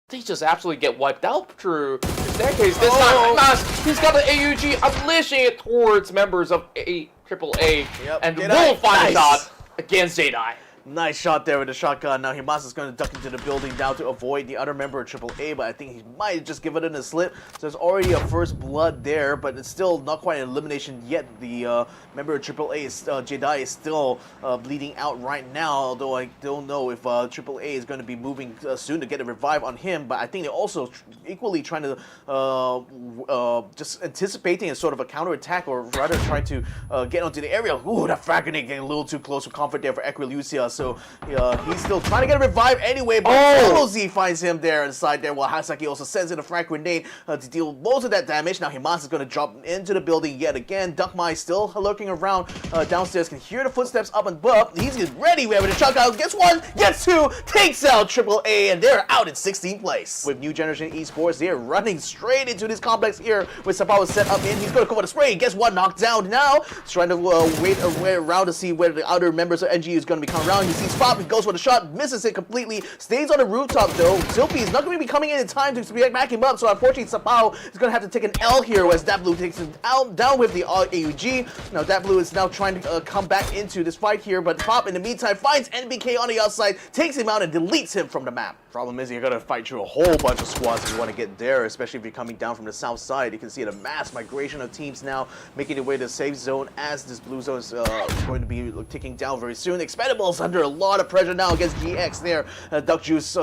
they just absolutely get wiped out through the staircase. This time, Mas, he's got the AUG unleashing it towards members of AAA, and will find a shot against Jedi. Nice shot there with the shotgun. Now Himasa's going to duck into the building now to avoid the other member of AAA, but I think he might have just given it a slip. So there's already a first blood there, but it's still not quite an elimination yet. The member of AAA, Jedi, is still bleeding out right now, although I don't know if AAA is going to be moving soon to get a revive on him, but I think they're also equally trying to just anticipating a sort of a counterattack, or rather trying to get onto the area. Ooh, that frag grenade getting a little too close for comfort there for Equilucia. So he's still trying to get a revive anyway, but Solozy finds him there inside there, while Hasaki also sends in a frag grenade to deal most of that damage. Now Himasa's going to drop into the building yet again. Duckmai still lurking around downstairs, can hear the footsteps up above. He's ready with a shotgun. Gets one, gets two, takes out AAA, and they're out in 16th place. With New Generation Esports, they're running straight into this complex here with Sabao set up in. He's going to go for the spray. Gets one knocked down now. He's trying to wait around to see where the other members of NG is going to be coming around. He sees Pop, he goes for the shot, misses it completely, stays on the rooftop though. Silpy is not going to be coming in time to back him up, so unfortunately Sabao is going to have to take an L here as Datblue takes him down with the AUG. Now Datblue is now trying to come back into this fight here, but Pop in the meantime finds NBK on the outside, takes him out and deletes him from the map. Problem is you're going to fight through a whole bunch of squads if you want to get there, especially if you're coming down from the south side. You can see the mass migration of teams now making their way to the safe zone as this blue zone is going to be ticking down very soon. Expendables under a lot of pressure now against GX there. Duck Juice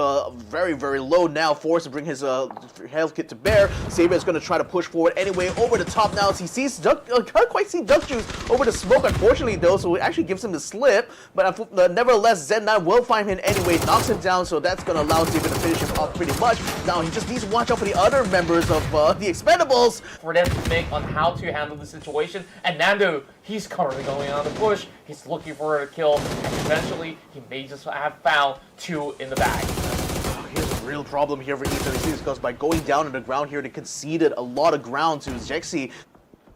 very, very low now, forced to bring his health kit to bear. Saber is going to try to push forward anyway over the top now as he sees can't quite see Duck Juice over the smoke unfortunately though, so it actually gives him the slip, but nevertheless Zen9 will find him anyway, knocks him down, so that's going to allow Saber to finish him off pretty much. Now he just needs to watch out for the other members of the Expendables. For them to think on how to handle the situation, and Nando, he's currently going on the push, he's looking for a kill, and eventually he may just have found two in the bag. Here's a real problem here for E36 because by going down on the ground here, they conceded a lot of ground to Jexi.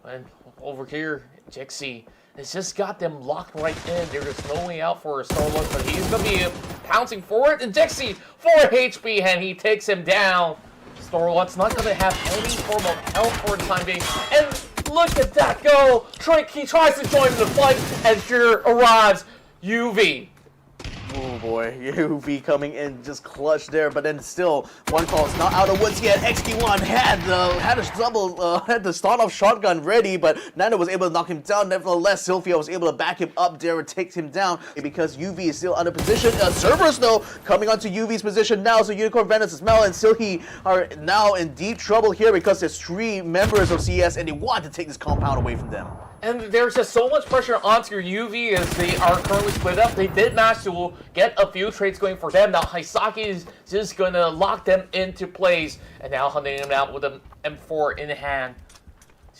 And over here, Jexi has just got them locked right in. There's no way out for Starlock, but he's going to be pouncing forward. And Jexi, 4 HP, and he takes him down. Starlock's not going to have any form of health for the time being. And look at that go! He tries to join the fight, and here arrives UV. Oh boy, UV coming in just clutch there, but then still one call is not out of the woods yet. XD1 had the start off shotgun ready, but Nando was able to knock him down. Nevertheless, Sylphia was able to back him up there and take him down because UV is still under position. Cerberus though coming onto UV's position now, so Unicorn Venom as well and Silky are now in deep trouble here because there's 3 members of CS and they want to take this compound away from them. And there's just so much pressure onto UV as they are currently split up. They did manage to get a few trades going for them. Now Hisaki is just going to lock them into place. And now hunting them out with an M4 in hand.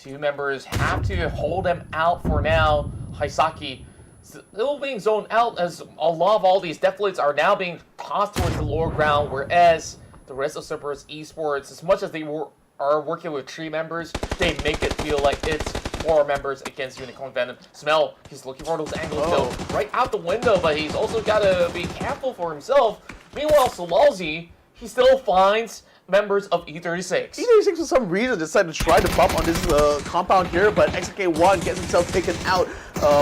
2 members have to hold them out for now. Hisaki still being zoned out as a lot of all these deathlights are now being tossed towards the lower ground. Whereas the rest of CERBERUS Esports, as much as they are working with 3 members, they make it feel like it's 4 members against Unicorn Venom. Smell, he's looking for those angles though, right out the window, but he's also got to be careful for himself. Meanwhile, Solazzi, he still finds members of E36. E36 for some reason decided to try to bump on this compound here, but XK1 gets himself taken out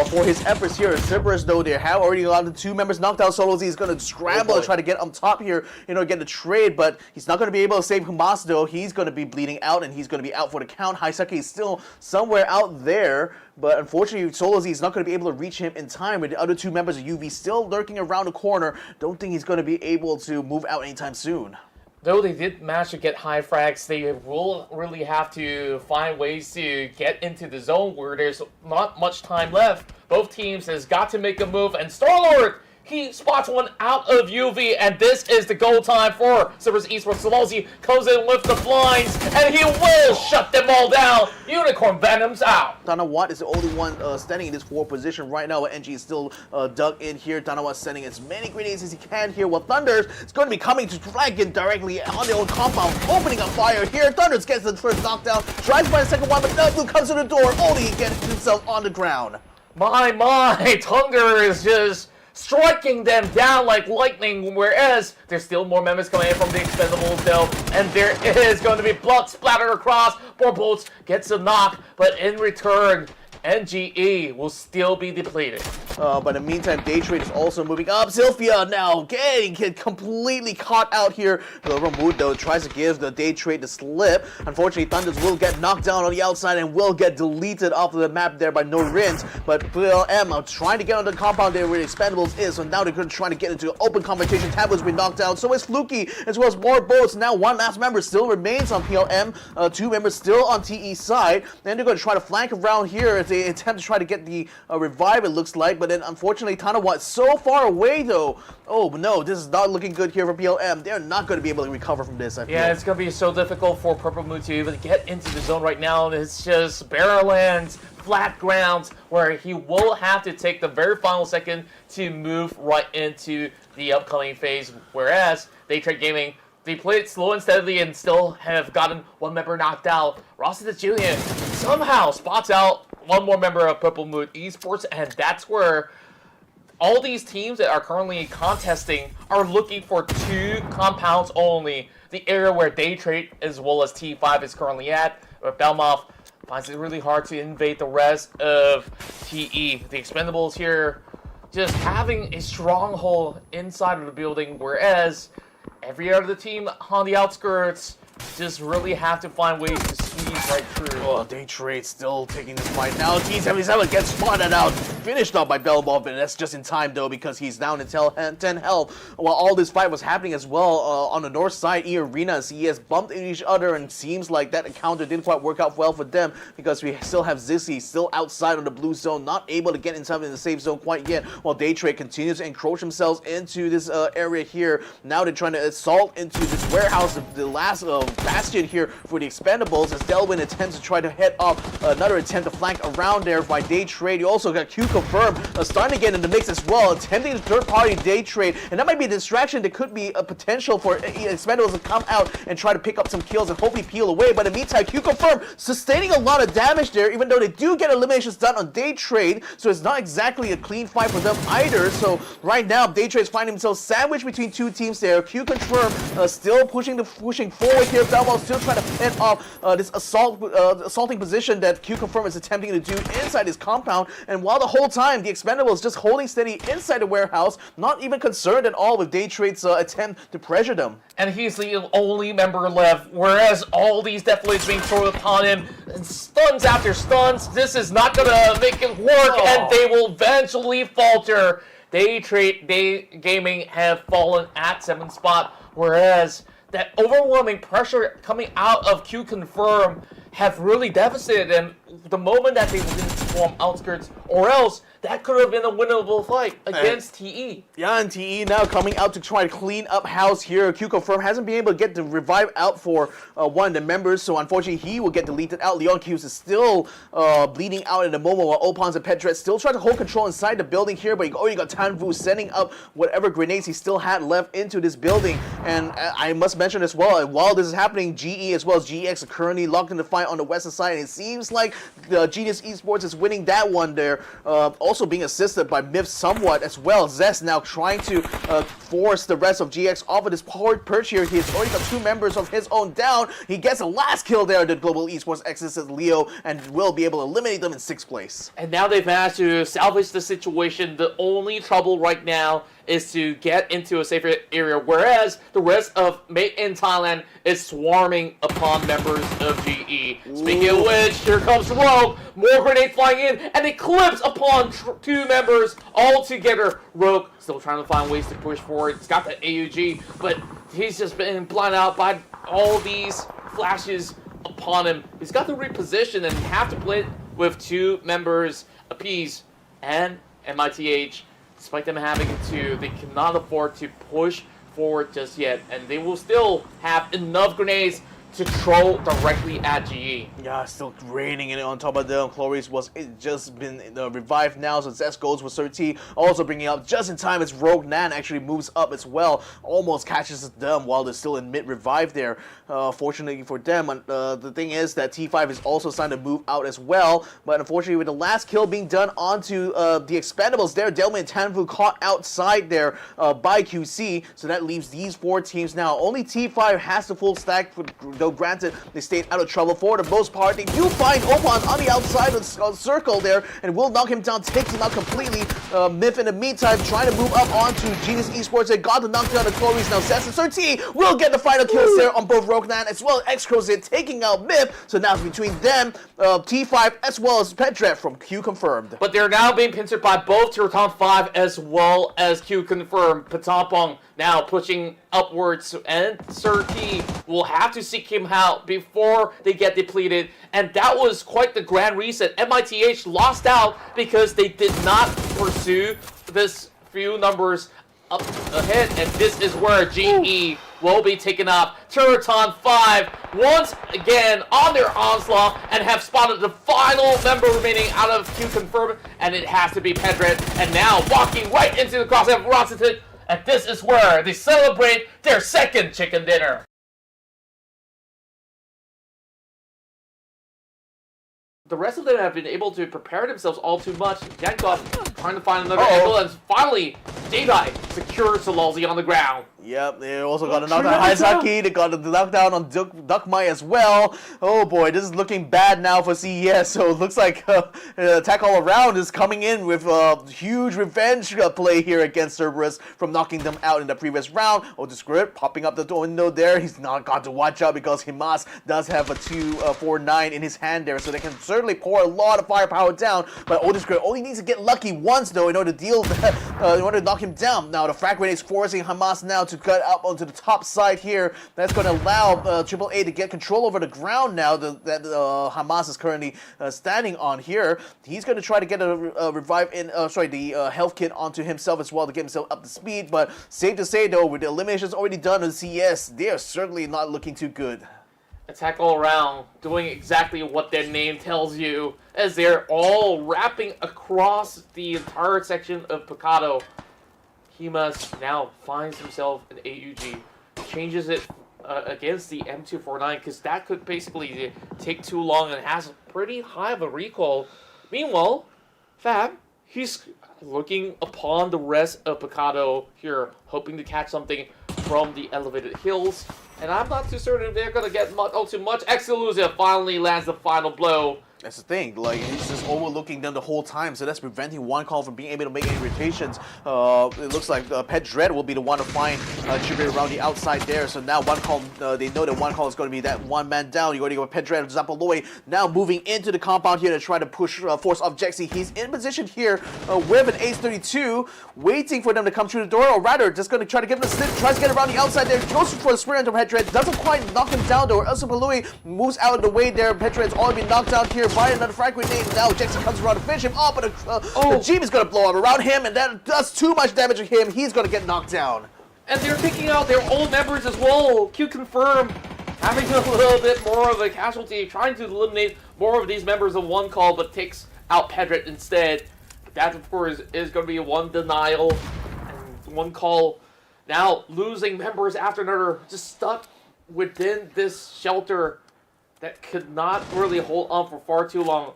for his efforts here. Cerberus though, they have already allowed 2 members knocked out. Solozy is going to scramble and try to get on top here, get the trade, but he's not going to be able to save Hamas though. He's going to be bleeding out and he's going to be out for the count. Haisaki is still somewhere out there, but unfortunately Solozy is not going to be able to reach him in time with the other 2 members of UV still lurking around the corner. Don't think he's going to be able to move out anytime soon. Though they did manage to get high frags, they will really have to find ways to get into the zone where there's not much time left. Both teams has got to make a move, and Starlord, he spots one out of UV, and this is the goal time for CERBERUS Esports. Solazzi comes in with the blinds, and he will shut them all down. Unicorn Venom's out. Danawat is the only one standing in this forward position right now. NG is still dug in here. Danawat sending as many grenades as he can here. While Thunders is going to be coming to flank it directly on their own compound, opening up fire here. Thunders gets the first knockdown, tries to find the second one, but Nuglu comes to the door, only he gets himself on the ground. My, Thunder is just striking them down like lightning, whereas there's still more members coming in from the Expendables though, and there is going to be blood splattered across. Borbolts gets a knock, but in return, NGE will still be depleted. But in the meantime, Daytrade is also moving up. Sylphia now getting completely caught out here. Ramud, though, tries to give the Daytrade the slip. Unfortunately, Thunders will get knocked down on the outside and will get deleted off of the map there by Norins. But PLM are trying to get on the compound there where the Expendables is, so now they're trying to get into open confrontation. Tablet's been knocked down, so is Fluky, as well as more boats. Now one last member still remains on PLM, 2 members still on TE side. Then they're going to try to flank around here as they attempt to try to get the revive, it looks like. But then unfortunately, Tanawa so far away though. Oh no, this is not looking good here for PLM. They're not going to be able to recover from this, I feel. Yeah, it's going to be so difficult for Purple Moon to even get into the zone right now. It's just Barrowlands, flat grounds, where he will have to take the very final second to move right into the upcoming phase. Whereas Daytrade Gaming, they played it slow and steadily and still have gotten one member knocked out. Rossi Julian somehow spots out one more member of Purple Moon Esports, and that's where all these teams that are currently contesting are looking for 2 compounds only. The area where Daytrade as well as T5 is currently at, where Belmont finds it really hard to invade the rest of TE. The Expendables here just having a stronghold inside of the building, whereas every other team on the outskirts just really have to find ways to squeeze right through. Oh, Daytrade still taking this fight now. T77 gets spotted out, finished off by Belbov, but that's just in time though because he's down to 10 health. While all this fight was happening as well, on the north side, eArena and CES bumped into each other, and seems like that encounter didn't quite work out well for them because we still have Zissy still outside of the blue zone, not able to get inside in the safe zone quite yet, while Daytrade continues to encroach themselves into this area here. Now they're trying to assault into this warehouse, the last bastion here for the Expendables, as Delwyn attempts to try to head off another attempt to flank around there by Daytrade. You also got QConfirm starting to get in the mix as well, attempting to third-party Daytrade, and that might be a distraction that could be a potential for Expendables to come out and try to pick up some kills and hopefully peel away. But in the meantime, QConfirm sustaining a lot of damage there, even though they do get eliminations done on Daytrade, so it's not exactly a clean fight for them either. So right now, Daytrade's finding themselves sandwiched between 2 teams there. QConfirm still pushing forward here. Belmont still trying to fend off this assaulting position that QConfirm is attempting to do inside his compound, and while the whole time the Expendables just holding steady inside the warehouse, not even concerned at all with Daytrade's attempt to pressure them. And he's the only member left, whereas all these death blades being thrown upon him, and stuns after stuns. This is not gonna make it work, and they will eventually falter. Daytrade Gaming have fallen at 7th spot, whereas that overwhelming pressure coming out of QConfirm have really devastated them the moment that they didn't form outskirts, or else that could have been a winnable fight against TE. Yeah, and TE now coming out to try to clean up house here. QConfirm hasn't been able to get the revive out for one of the members, so unfortunately he will get deleted out. Leon Q's is still bleeding out at the moment, while Opons and Petret still try to hold control inside the building here, but you already got Tanvu sending up whatever grenades he still had left into this building. And I must mention as well, while this is happening, GE as well as GX are currently locked in the fight on the western side, and it seems like the Genius Esports is winning that one there. Also being assisted by Myth somewhat as well. Zest now trying to force the rest of GX off of this perch here. He's already got 2 members of his own down. He gets the last kill there, the Global Esports Xsset Leo, and will be able to eliminate them in 6th place. And now they've managed to salvage the situation. The only trouble right now is to get into a safer area, whereas the rest of Mate in Thailand is swarming upon members of GE. Speaking of which, here comes Rogue, more grenades flying in, and eclipse upon 2 members all together. Rogue still trying to find ways to push forward. He's got the AUG, but he's just been blinded out by all these flashes upon him. He's got to reposition and have to play with 2 members apiece, and MITH, despite them having to, they cannot afford to push forward just yet, and they will still have enough grenades to throw directly at GE. Yeah, still raining in it on top of them. Chloris was just been revived now, so Zest goes with 13, also bringing up just in time as Rogue Nan actually moves up as well, almost catches them while they're still in mid-revive there. Fortunately for them, the thing is that T5 is also starting to move out as well, but unfortunately with the last kill being done onto the Expendables there, Delman and Tanfu caught outside there by QC, so that leaves these 4 teams now. Only T5 has the full stack, though granted they stayed out of trouble for the most part. They do find Opan on the outside of the circle there and will knock him down, takes him out completely. Myth in the meantime trying to move up onto Genius Esports. They got the knockdown of Chloris now. Sess and Surti will get the final kills there on both Roguenan as well as Xcrozit, taking out Myth. So now it's between them, T5 as well as Pedret from QConfirmed. But they're now being pincered by both Theerathon FIVE as well as QConfirmed. Patapong now pushing upwards, and Surti will have to seek him out before they get depleted. And that was quite the grand reset. MITH lost out because they did not pursue this few numbers up ahead, and this is where GE will be taken up. Theerathon FIVE once again on their onslaught and have spotted the final member remaining out of QConfirm, and it has to be Pedret. And now walking right into the crosshair of Rossited, and this is where they celebrate their second chicken dinner. The rest of them have been able to prepare themselves all too much. Yankov trying to find another angle, and finally, Jedi secures Salalzi on the ground. Yep, they also got a knockdown on Haizaki. They got a knockdown on Duckmai as well. Oh boy, this is looking bad now for CES. So it looks like Attack All Around is coming in with a huge revenge play here against Cerberus from knocking them out in the previous round. Otiscript popping up the window there. He's not got to watch out because Himas does have a 2-4-9 in his hand there, so they can certainly pour a lot of firepower down. But Otiscript only needs to get lucky once though in order to deal in order to knock him down. Now the frag grenade is forcing Hamas now to cut up onto the top side here. That's going to allow AAA to get control over the ground now that Hamas is currently standing on here. He's going to try to get a revive in, the health kit onto himself as well to get himself up to speed. But safe to say though, with the eliminations already done in CS, they are certainly not looking too good. Attack All Around doing exactly what their name tells you, as they're all wrapping across the entire section of Picado. Himas now finds himself an AUG, changes it against the M249 because that could basically take too long and has pretty high of a recall. Meanwhile, Fab, he's looking upon the rest of Picado here, hoping to catch something from the elevated hills. And I'm not too certain if they're going to get too much. Exelusive finally lands the final blow. That's the thing, like, he's just overlooking them the whole time, so that's preventing one call from being able to make any rotations. It looks like Pet Dread will be the one to find Tribute around the outside there, so now one call, they know that one call is going to be that one man down. You're going to go with Pet Dread, Zapaloy now moving into the compound here to try to push force off Jexy. He's in position here with an Ace-32, waiting for them to come through the door, or rather, just going to try to give him a slip, tries to get around the outside there, goes for the sprint into Pet Dread, doesn't quite knock him down though. Zapaloy moves out of the way there, Pet Dread's already been knocked down here by another frag grenade. Now Jackson comes around to finish him off, but the Jeep is going to blow up around him, and that does too much damage to him. He's going to get knocked down. And they're picking out their old members as well. QConfirm having a little bit more of a casualty, trying to eliminate more of these members of one call, but takes out Pedret instead. That, of course, is going to be one denial and one call. Now losing members after another, just stuck within this shelter that could not really hold on for far too long.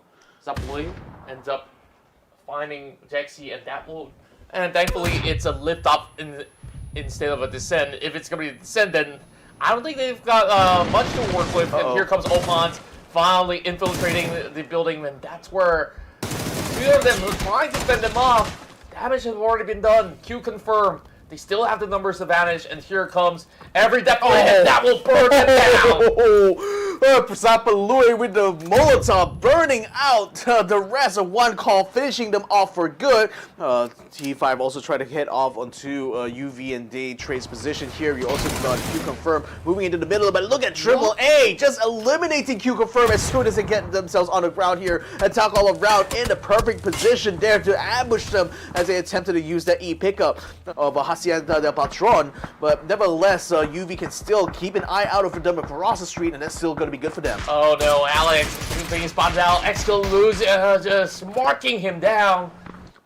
Zapoli ends up finding Jexy, and thankfully it's a lift up instead of a descent. If it's gonna be a descent, then I don't think they've got much to work with. And here comes Opans finally infiltrating the building, and that's where two of them were trying to fend them off. Damage has already been done. QConfirm. They still have the numbers advantage, and here comes every deployment that will burn them down. Zapalui with the Molotov burning out the rest of one call, finishing them off for good. T5 also tried to head off onto UV and Daytrade's position here. You also got QConfirm moving into the middle, but look at AAA just eliminating QConfirm as soon as they get themselves on the ground here. Attack All Around in the perfect position there to ambush them as they attempted to use that E pickup of a Hacienda del Patron, but nevertheless, UV can still keep an eye out for them across the street, and that's still going to be good for them. Oh no, Alex being spotted out. X gonna lose, just marking him down.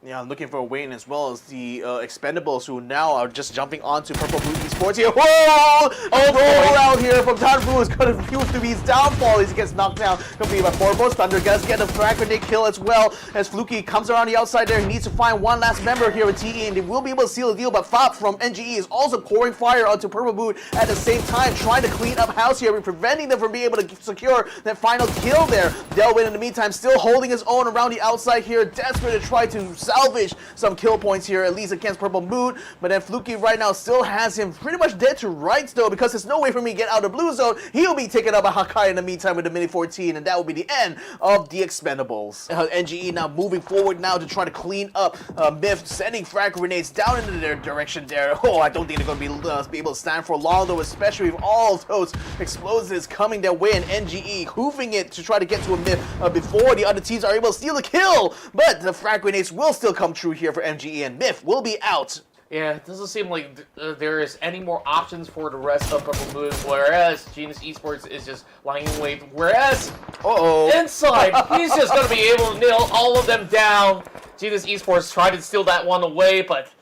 Yeah, I'm looking for a Wayne as well as the Expendables, who now are just jumping onto Purple Blue Esports here. Whoa! Oh, roll out here from Town Blue is going to prove to be his downfall as he gets knocked down completely by Foremost. Thunder does get a frag grenade kill as well as Fluky comes around the outside there. He needs to find one last member here with TE, and they will be able to seal the deal, but Fop from NGE is also pouring fire onto Purple Blue at the same time, trying to clean up house here, preventing them from being able to secure that final kill there. Delwyn in the meantime still holding his own around the outside here, desperate to try to salvage some kill points here, at least against Purple Moon. But then Fluky right now still has him pretty much dead to rights though, because there's no way for me to get out of blue zone. He'll be taken up by Hakai in the meantime with the Mini 14, and that will be the end of the Expendables. NGE now moving forward now to try to clean up Myth, sending frag grenades down into their direction there. Oh, I don't think they're going to be able to stand for long though, especially with all of those explosives coming their way, and NGE hoofing it to try to get to a Myth before the other teams are able to steal the kill. But the frag grenades will still come true here for MGE, and Myth will be out. Yeah, it doesn't seem like there is any more options for the rest of Purple Moon, whereas Genius Esports is just lying in wait. Whereas, inside, he's just going to be able to nail all of them down. Genius Esports tried to steal that one away, but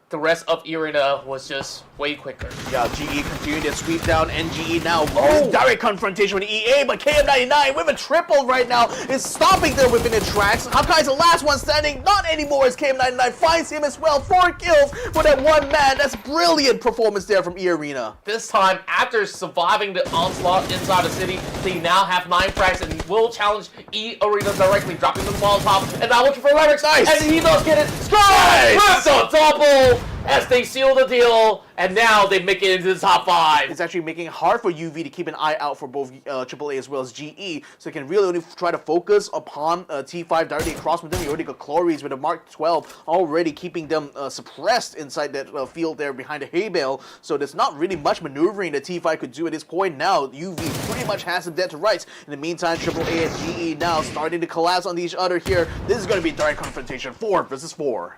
the rest of eArena was just way quicker. Yeah, GE continuing to sweep down NGE now. Direct confrontation with EA, but KM99 with a triple right now is stopping them within the tracks. Hakai's the last one standing, not anymore as KM99 finds him as well. 4 kills for that one man. That's brilliant performance there from eArena. This time, after surviving the onslaught inside the city, they now have 9 frags and will challenge eArena directly, dropping the Molotov and now looking for Leverage. Nice! And he does get it. Strike! Nice! A double! As they seal the deal, and now they make it into the top 5. It's actually making it hard for UV to keep an eye out for both AAA as well as GE, so they can really only try to focus upon T5 directly across from them. You already got Chloris with a Mark 12 already keeping them suppressed inside that field there behind the hay bale, so there's not really much maneuvering that T5 could do at this point. Now UV pretty much has them dead to rights. In the meantime, AAA and GE now starting to collapse on each other here. This is going to be a direct confrontation, 4 versus 4.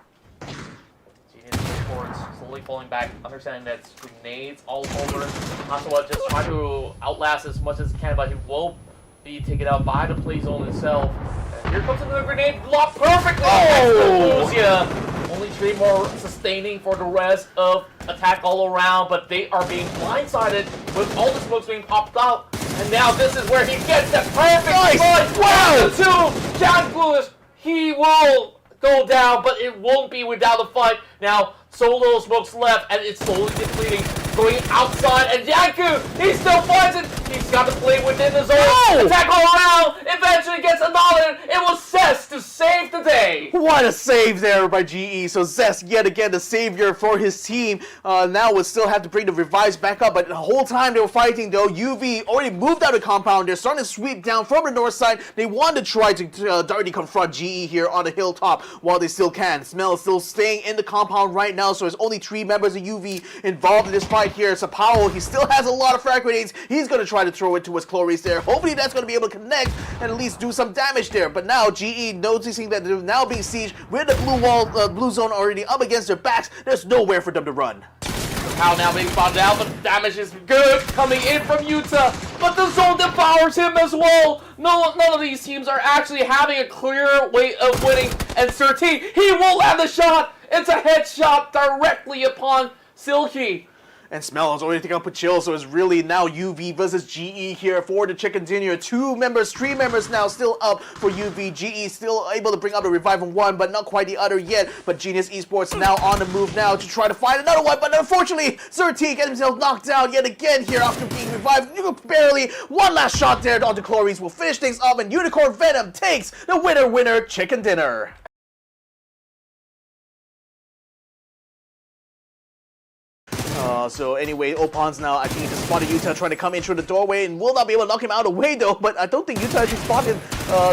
Slowly falling back, understanding that it's grenades all over. Hasselhoff just trying to outlast as much as he can, but he will be taken out by the play zone itself. And here comes another grenade, blocked perfectly! Oh! Only 3 more sustaining for the rest of attack all around, but they are being blindsided with all the smokes being popped out. And now this is where he gets the perfect punch! Wow! 2 Jack Lewis, he will go down, but it won't be without a fight. Now, so little smokes left, and it's slowly depleting. Going outside, and Yaku, he still fights it. He's got to play within the zone. Attack all around. Eventually gets another. It was Zest to save the day. What a save there by GE. So Zest, yet again, the savior for his team. Now would still have to bring the revives back up, but the whole time they were fighting, though, UV already moved out of the compound. They're starting to sweep down from the north side. They want to try to directly confront GE here on the hilltop while they still can. Smell is still staying in the compound right now, so there's only 3 members of UV involved in this fight here. So Powell, he still has a lot of frag grenades. He's going to try to throw it towards Chloris there. Hopefully that's going to be able to connect and at least do some damage there. But now GE noticing that they're now being sieged with the blue wall, blue zone already up against their backs. There's nowhere for them to run. Powell now being spotted out, but the damage is good coming in from Utah. But the zone devours him as well. None of these teams are actually having a clear way of winning. And Surti, he will land the shot. It's a headshot directly upon Silky. And Smell is already taking up a chill, so it's really now UV versus GE here for the chicken dinner. 2 members, 3 members now still up for UV. GE still able to bring up the revive on one, but not quite the other yet. But Genius Esports now on the move now to try to find another one, but unfortunately, Surti gets himself knocked out yet again here after being revived. Barely. One last shot there onto Chloris will finish things up, and Unicorn Venom takes the winner chicken dinner. So anyway, Opon's now, I think he just spotted Utah trying to come in through the doorway and will not be able to knock him out of the way though, but I don't think Utah actually spotted him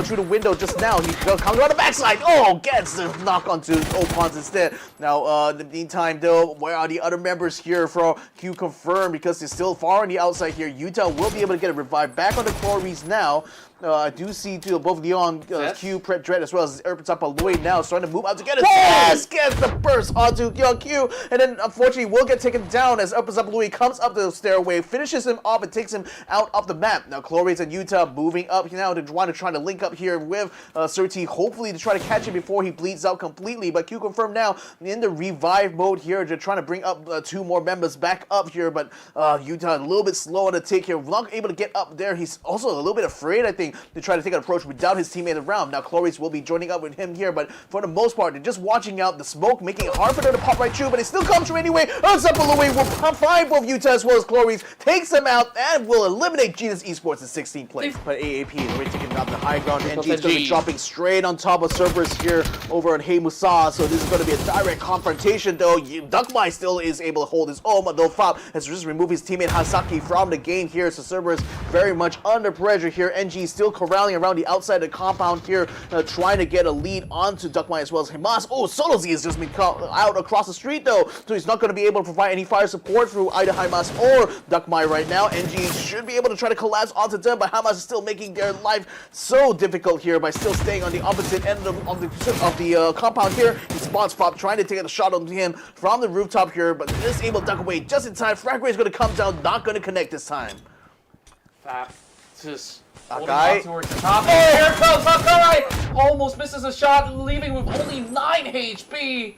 through the window just now. He comes around the backside. Oh, gets the knock onto Opons instead. Now, in the meantime, though, where are the other members here for QConfirm? Because they're still far on the outside here. Utah will be able to get a revive back on the Clarice now. I do see both Leon, Q, Pret Dread, as well as opens up a Lloyd now, starting to move out to get it. Yes! Gets the burst onto Q, and then unfortunately will get taken down as opens up Louis comes up the stairway, finishes him off, and takes him out of the map. Now, Clarice and Utah moving up now to try to link up here with Surti, hopefully to try to catch him before he bleeds out completely. But QConfirm now in the revive mode here, just trying to bring up 2 more members back up here. But Utah a little bit slow on the take here, not able to get up there. He's also a little bit afraid, I think, to try to take an approach without his teammate around. Now, Clarice will be joining up with him here, but for the most part, they're just watching out the smoke, making it hard for them to pop right through, but it still comes through anyway. Unstoppable will find both Utah as well as Clarice, takes them out, and will eliminate Generation Esports in 16th place. But AAP is already taking out the high ground. NG is going to be dropping straight on top of Cerberus here over on Hey Musa, so this is going to be a direct confrontation, though. Duckmai still is able to hold his own, but though Fab has just removed his teammate Hasaki from the game here, so Cerberus very much under pressure here. NG still corralling around the outside of the compound here, trying to get a lead onto Duckmai as well as Hamas. Oh, Solozy has just been out across the street though, so he's not going to be able to provide any fire support through either Hamas or Duckmai right now. NG should be able to try to collapse onto them, but Hamas is still making their life so difficult here by still staying on the opposite end of the compound here. He spots Fab trying to take a shot on him from the rooftop here, but is able to duck away just in time. Frag Ray is going to come down, not going to connect this time. Fab just holding on towards the top. Oh, here comes Hakai! Almost misses a shot, leaving with only 9 HP.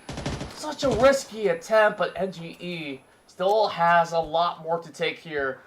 Such a risky attempt, but NGE still has a lot more to take here.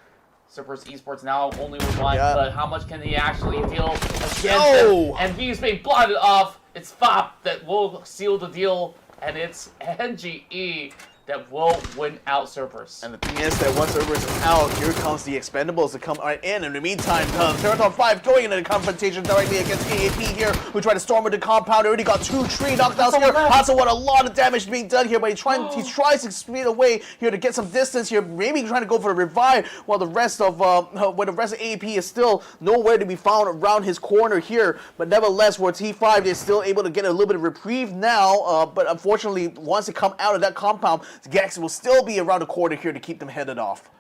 CERBERUS Esports now only with 1, but how much can he actually deal against him? And he's being blotted off. It's Fab that will seal the deal, and it's NGE that will win out Cerberus. And the thing is that once Cerberus is out, here comes the Expendables to come right in. In the meantime, Theerathon FIVE going into the confrontation directly against AAP here, who tried to storm into the compound. Already got 2 tree knockdowns here. Also, what a lot of damage being done here, but he tries to speed away here to get some distance here, maybe trying to go for a revive, while the rest of AAP is still nowhere to be found around his corner here. But nevertheless, for T5, they're still able to get a little bit of reprieve now. But unfortunately, once they come out of that compound, Gex will still be around the corner here to keep them headed off.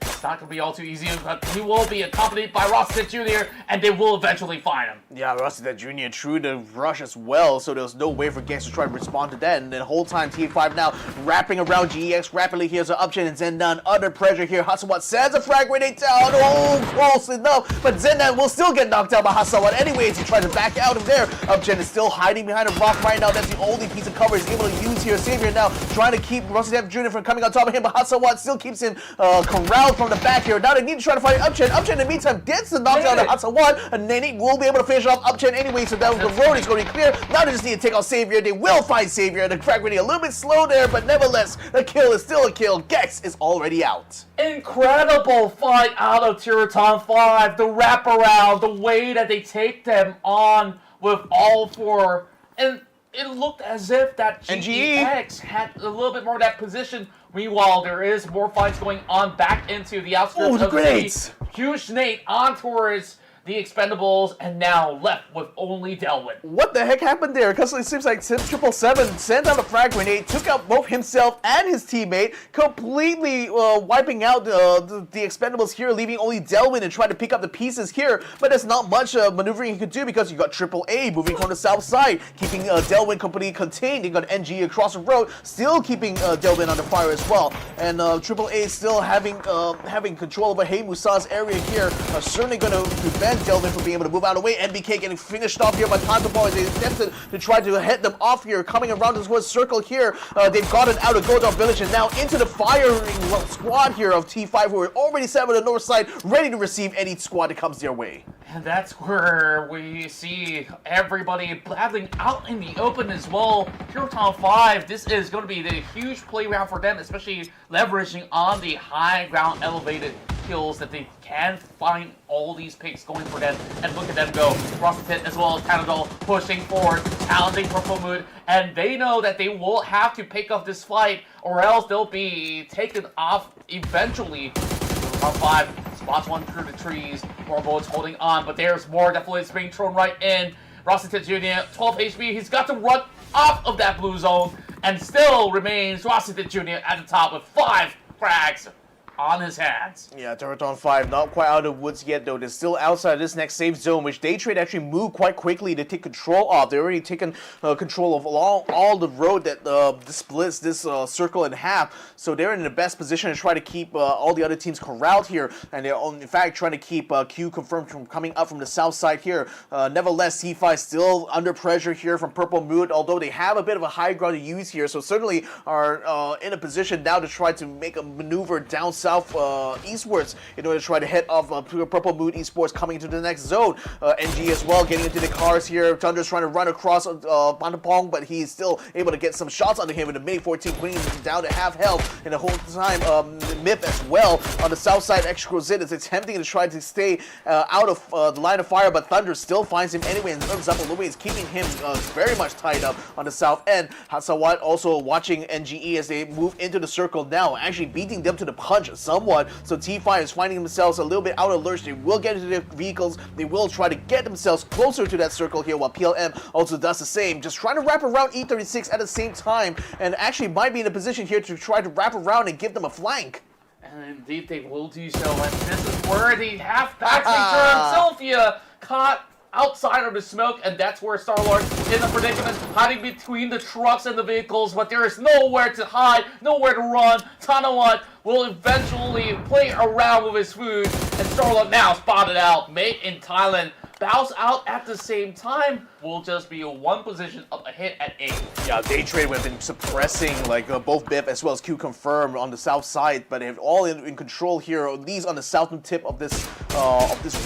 It's not going to be all too easy, but he will be accompanied by Xsset Jr., and they will eventually find him. Yeah, Xsset Jr. threw the rush as well, so there was no way for Gex to try to respond to that. And then the whole time, T5 now wrapping around GEX rapidly here. So Upchin and Zendan under pressure here. Hasawat sends a frag grenade down. Oh, close enough. But Zendan will still get knocked out by Hasawat anyways. He tries to back out of there. Upchin is still hiding behind a rock right now. That's the only piece of cover he's able to use here. Savior now trying to keep Xsset Jr. from coming on top of him, but Hasawat still keeps him corralled from the back here. Now they need to try to find Upchin. Upchin in the meantime gets the knockdown to Hasawat, and Nani will be able to finish off Upchin anyway, so that the road is going to be clear. Now they just need to take out Savior. They will find Savior. The frag grenade a little bit slow there, but nevertheless, the kill is still a kill. Gex is already out. Incredible fight out of Theerathon FIVE. The wraparound, the way that they take them on with all 4, and it looked as if that GEX had a little bit more of that position. Meanwhile, there is more fights going on back into the outskirts of the city. Huge Nate on towards the Expendables, and now left with only Delwyn. What the heck happened there? Because it seems like 777 sent out a frag grenade, took out both himself and his teammate, completely wiping out the Expendables here, leaving only Delwyn and trying to pick up the pieces here. But there's not much maneuvering he could do because you got AAA moving from the south side, keeping Delwyn completely contained. You got NG across the road, still keeping Delwyn under fire as well. And AAA still having control over Hey Musa's area here, certainly going to prevent Delvin from being able to move out of the way. NBK getting finished off here by Tantaball as they attempted to try to head them off here, coming around this one circle here. They've gotten out of Goldar Village and now into the firing squad here of T5, who are already set on the north side, ready to receive any squad that comes their way. And that's where we see everybody battling out in the open as well. Theerathon FIVE, this is going to be the huge play round for them, especially leveraging on the high ground elevated kills that they can find all these picks going for them. And look at them go. Frosted as well as Panadol pushing forward, challenging Purple Mood, and they know that they will have to pick up this fight or else they'll be taken off eventually. Theerathon FIVE Spots one through the trees. Morbo's holding on, but there's more. Definitely it's being thrown right in. Rossitet Jr., 12 HP. He's got to run off of that blue zone, and still remains Rossitet Jr. at the top with 5 frags on his hands. Yeah, Theerathon FIVE not quite out of the woods yet, though. They're still outside this next safe zone, which Daytrade actually moved quite quickly to take control of. They're already taken control of all the road that splits this circle in half. So they're in the best position to try to keep all the other teams corralled here. And they're, in fact, trying to keep QConfirm from coming up from the south side here. Nevertheless, C5 still under pressure here from Purple Mood, although they have a bit of a high ground to use here. So certainly are in a position now to try to make a maneuver down south eastwards in order to try to head off Purple Mood Esports coming into the next zone. NG as well getting into the cars here. Thunder's trying to run across Pantapong, but he's still able to get some shots under him with the Mini 14, bringing him down to half health. And the whole time, Mip as well on the south side. Exquisite is attempting to try to stay out of the line of fire, but Thunder still finds him anyway, and Zapalumi is keeping him very much tied up on the south end. Hasawat also watching NGE as they move into the circle now, actually beating them to the punch somewhat. So T5 is finding themselves a little bit out of lurch. They will get into their vehicles. They will try to get themselves closer to that circle here, while PLM also does the same. Just trying to wrap around E36 at the same time, and actually might be in a position here to try to wrap around and give them a flank. And indeed they will do so, and this is where the half-back turn Sylphia caught outside of the smoke, and that's where Star-Lord in the predicament, hiding between the trucks and the vehicles, but there is nowhere to hide, nowhere to run. Tanawat will eventually play around with his food, and Star-Lord now spotted out. Mate in Thailand bows out at the same time. Will just be a one position up ahead at 8. Yeah, Daytrade have been suppressing like both Biff as well as QConfirm on the south side, but they're all in control here, at least on the southern tip of this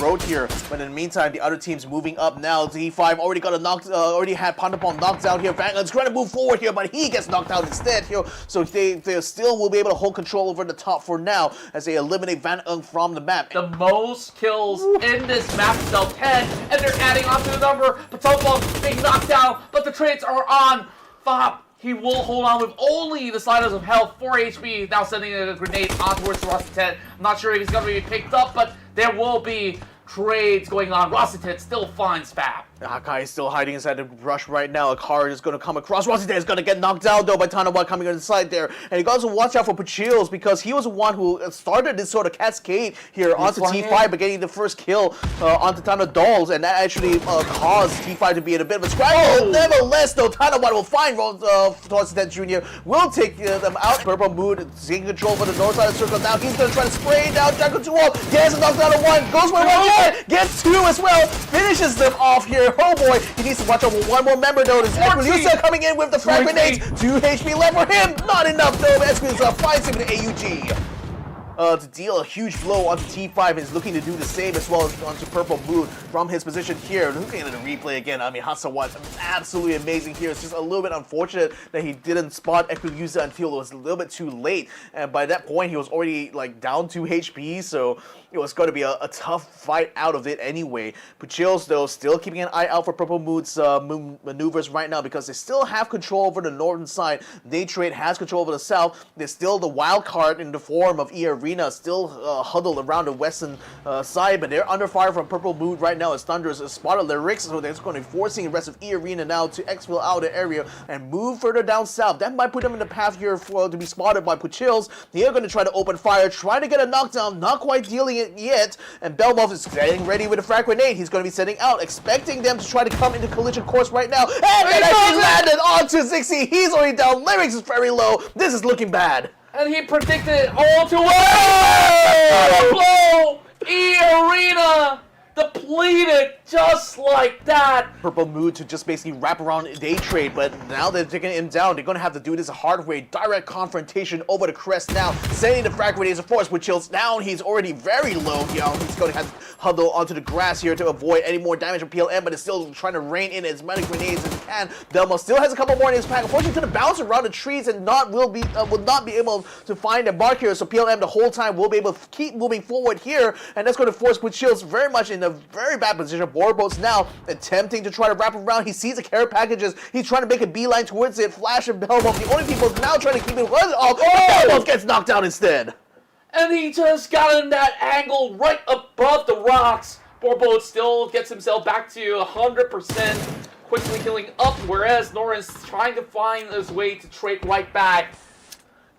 road here. But in the meantime, the other teams moving up now. Z5 already got already had Pantapon knocked out here. Vanguard's trying to move forward here, but he gets knocked out instead here. So they still will be able to hold control over the top for now as they eliminate Van Ung from the map. The most kills in this map is now 10, and they're adding on to the number. Patopo being knocked down, but the trades are on. Fop, he will hold on with only the sliders of health, 4 HP, now sending a grenade on towards Rossitet. I'm not sure if he's going to be picked up, but there will be trades going on. Rossitet still finds Fap. Hakai is still hiding inside the brush right now. A car is going to come across. Rossitet is going to get knocked down though by Tanawa coming inside there. And you got to watch out for Pachills because he was the one who started this sort of cascade here onto T5 by getting the first kill onto Tana Dolls. And that actually caused T5 to be in a bit of a scramble. Nevertheless though, Tanawa will find Rossitet Jr. will take them out. Purple Mood taking control for the north side of the circle. Now he's going to try to spray down Jackal 2-0. Gets a knockdown of 1. Goes for 1. Gets 2 as well. Finishes them off here. Oh boy, he needs to watch out for one more member though. This Esquilisa coming in with the frag grenades. 2 HP left for him. Not enough though. Esquilisa finds him with an AUG. To deal a huge blow onto T5 and is looking to do the same as well as onto Purple Moon from his position here. Looking at the replay again, I mean, Hasawat absolutely amazing here. It's just a little bit unfortunate that he didn't spot Equiusa until it was a little bit too late. And by that point, he was already like down 2 HP, so it was going to be a tough fight out of it anyway. Puchills, though, still keeping an eye out for Purple Moon's maneuvers right now because they still have control over the northern side. Daytrade has control over the south. There's still the wild card in the form of eArena still huddled around the western side, but they're under fire from Purple Moon right now as Thunder's spotted Lyrics, so they're just going to be forcing the rest of eArena now to exfil out of the area and move further down south. That might put them in the path here for to be spotted by Puchills. They're going to try to open fire, trying to get a knockdown, not quite dealing it yet, and Belmov is getting ready with a frag grenade. He's going to be sending out, expecting them to try to come into collision course right now, and it actually landed onto Zixi. He's already down. Lyrics is very low. This is looking bad. And he predicted it all too well. Blow! eArena depleted just like that. Purple Mood to just basically wrap around Daytrade, but now they're taking him down. They're going to have to do this the hard way. Direct confrontation over the crest now, sending the frag grenades of force, which Chills down. He's already very low here. He's going to have to huddle onto the grass here to avoid any more damage from PLM, but is still trying to rain in as many grenades as he can. Delmo still has a couple more in his pack. Unfortunately, to bounce around the trees and will not be able to find a mark here. So PLM the whole time will be able to keep moving forward here, and that's going to force Chills very much in a very bad position. Borbo's now attempting to try to wrap around. He sees the care packages. He's trying to make a beeline towards it. Flash and Belmont, the only people now trying to keep it running off. Oh! Belmont gets knocked out instead. and he just got in that angle right above the rocks. Borbo still gets himself back to 100%, quickly healing up, whereas Norin's trying to find his way to trade right back.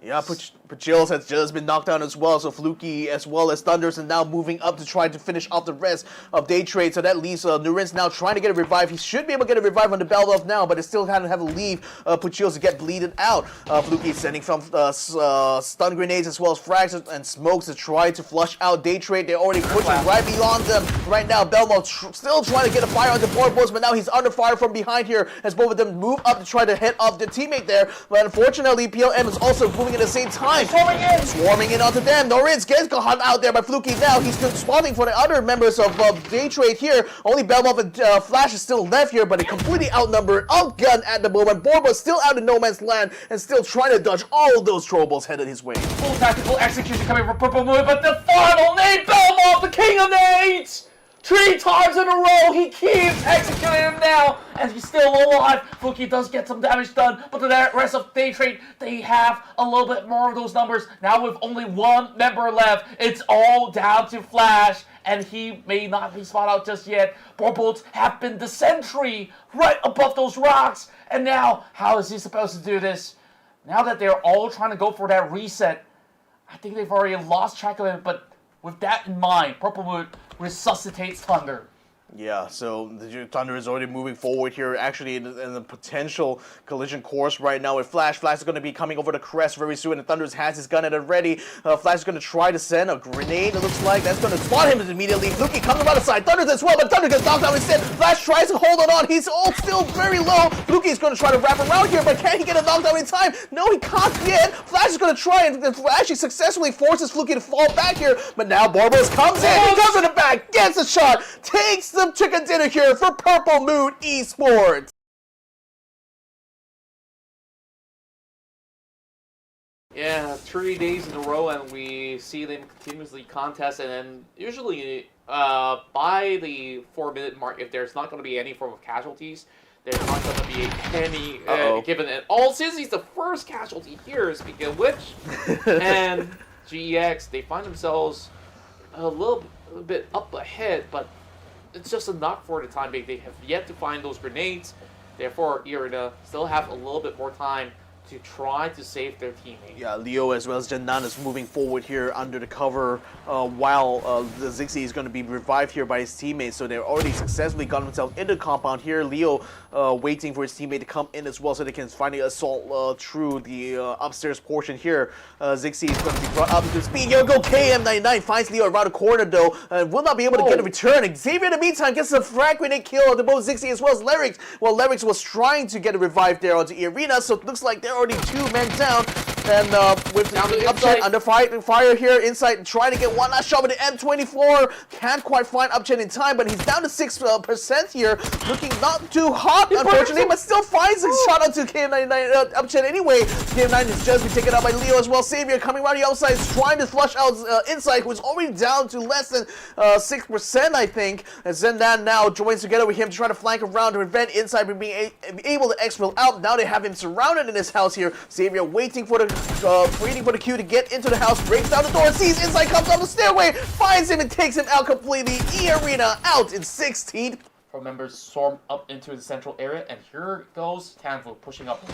Yeah, Pachills has just been knocked down as well, so Fluky as well as Thunders are now moving up to try to finish off the rest of Daytrade, so that leaves Nurin's now trying to get a revive. He should be able to get a revive on the Belbuff now, but it still kind of have to leave Pachills to get bleeded out. Fluky sending some stun grenades as well as frags and smokes to try to flush out Daytrade. They're already pushing right beyond them right now. Belbuff still trying to get a fire on the Borbos, but now he's under fire from behind here as both of them move up to try to head off their teammate there, but unfortunately PLM is also moving at the same time. Swarming in onto them. Norins gets caught out there by Fluky now. He's spawning for the other members of Daytrade here. Only Belbuff and Flash is still left here, but they completely outnumbered, outgunned at the moment. Borbo's still out in no man's land and still trying to dodge all of those Trobles headed his way. Full tactical execution coming from Purple Moon, but the final nade, Belbuff, the king of nades! 3 times in a row, he keeps executing him now, and he's still alive. Fluky does get some damage done, but the rest of Daytrade, they have a little bit more of those numbers. Now with only 1 member left, it's all down to Flash, and he may not be spotted out just yet. Borbolts have been the sentry right above those rocks, and now, how is he supposed to do this? Now that they're all trying to go for that reset, I think they've already lost track of it, but with that in mind, Purple Moon resuscitates Thunder. Yeah, so the Thunder is already moving forward here, actually in the potential collision course right now with Flash. Flash is going to be coming over the crest very soon, and Thunder has his gun at it ready. Flash is going to try to send a grenade, it looks like. That's going to spot him immediately. Fluky comes around the side. Thunder as well, but Thunder gets knocked out instead. Flash tries to hold it on. He's all still very low. Fluky is going to try to wrap around here, but can he get a knockdown in time? No, he can't yet. Flash is going to try and actually successfully forces Fluky to fall back here, but now Borbos comes in. He comes in the back, gets a shot, takes some chicken dinner here for Purple Moon Esports. Yeah, 3 days in a row, and we see them continuously contest, and then usually by the 4-minute mark, if there's not going to be any form of casualties, there's not going to be any given at all. Since he's the first casualty here, speaking of which, and GEX, they find themselves a little bit up ahead, but it's just enough for the time being. They have yet to find those grenades. Therefore, eArena still have a little bit more time to try to save their teammate. Yeah, Leo as well as Jannan is moving forward here under the cover while the Zixi is going to be revived here by his teammates. So they've already successfully got themselves into the compound here. Leo waiting for his teammate to come in as well so they can finally assault through the upstairs portion here. Zixi is going to be brought up to speed. Here we go, KM99 finds Leo around the corner though. Will not be able to get a return. Xavier in the meantime gets a frag grenade kill on both Zixi as well as Lyrics. Well, Lyrics was trying to get a revive there onto eArena, so it looks like they're already 2 men down. And with the Upchat under fire here inside, trying to get one last shot with the M24. Can't quite find Upchat in time, but he's down to 6% here. Looking not too hot, unfortunately, but still finds a shot onto KM99 Upchat anyway. KM9 is just been taken out by Leo as well. Savior coming around the outside, trying to flush out Inside, who's already down to less than 6%, I think. And Zendan now joins together with him to try to flank around to prevent Inside from being able to exfil out. Now they have him surrounded in his house here. Savior waiting for the queue to get into the house, breaks down the door, sees Inside, comes down the stairway, finds him and takes him out completely. eArena out in 16th. Four members swarm up into the central area, and here goes Tanfu pushing up.